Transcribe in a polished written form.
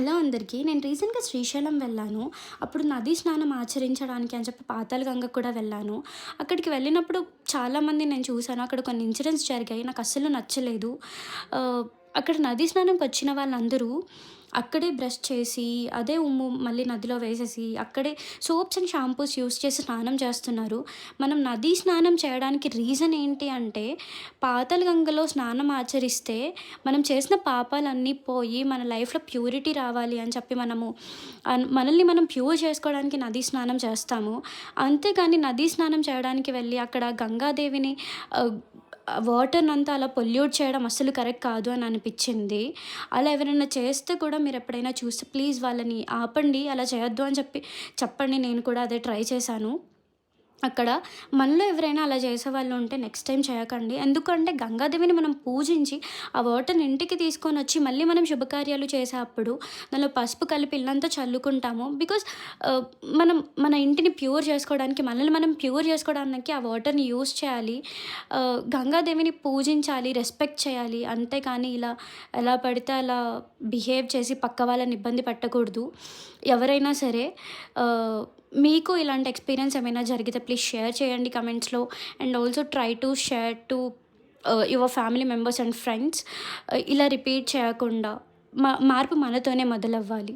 Hello అందరికీ. నేను రీసెంట్‌గా శ్రీశైలం వెళ్ళాను. అప్పుడు నదీ స్నానం ఆచరించడానికి అని చెప్పి పాతాళగంగకి కూడా వెళ్ళాను. అక్కడికి వెళ్ళినప్పుడు చాలామంది నేను చూసాను. అక్కడ కొన్ని ఇన్సిడెంట్స్ జరిగాయి. నాకస్సలు నచ్చలేదు. ఆహ్, అక్కడ నదీ స్నానంకొచ్చిన వాళ్ళందరూ అక్కడే బ్రష్ చేసి, అదే ఉమ్ము మళ్ళీ నదిలో వేసేసి, అక్కడే సోప్స్ అండ్ షాంపూస్ యూజ్ చేసి స్నానం చేస్తున్నారు. మనం నదీ స్నానం చేయడానికి రీజన్ ఏంటి అంటే, పాతాళగంగలో స్నానం ఆచరిస్తే మనం చేసిన పాపాలన్నీ పోయి మన లైఫ్‌లో ప్యూరిటీ రావాలి అని చెప్పి మనము మనల్ని మనం ప్యూర్ చేసుకోవడానికి నదీ స్నానం చేస్తాము. అంతేగాని నదీ స్నానం చేయడానికి వెళ్ళి అక్కడ గంగాదేవిని ఆహ్, వాటర్‌నంతా అలా పొల్యూట్ చేయడం అస్సలు కరెక్ట్ కాదు అని అనిపిచ్చింది. అలా ఎవరైనా చేస్తే కూడా మీరెప్పుడైనా చూస్తే ప్లీజ్ వాళ్ళని ఆపండి. అలా చేయొద్దు అని చెప్పండి. నేను కూడా అదే ట్రై చేశాను. అక్కడ మనలో ఎవరైనా అలా చేసేవాళ్ళు ఉంటే నెక్స్ట్ టైమ్ చేయకండి. ఎందుకంటే గంగాదేవిని మనం పూజించి, ఆ వాటర్‌ని ఇంటికి తీసుకొనొచ్చి మళ్ళీ మనం శుభకార్యాలు చేసేప్పుడు దానిలో పసుపు కలిపి ఇల్లంతా చల్లుకుంటాము. బికాజ్ ఆహ్, మనం మన ఇంటిని ప్యూర్ చేసుకోవడానికి, మనల్ని మనం ప్యూర్ చేసుకోవడానికి ఆ వాటర్‌ని యూజ్ చేయాలి. గంగాదేవిని పూజించాలి, రెస్పెక్ట్ చేయాలి. అంతేకానీ ఇలా ఎలా పడితే అలా బిహేవ్ చేసి పక్క వాళ్ళని ఇబ్బంది పెట్టకూడదు. ఎవరైనా సరే ఆహ్, మీకు ఇలాంటి ఎక్స్‌పీరియన్స్ ఏమైనా జరిగితే ప్లీజ్ షేర్ చేయండి కమెంట్స్‌లో. And also try to share to your family members and friends. ఇలా రిపీట్ చేయకుండా మార్పు మనతోనే మొదలవ్వాలి.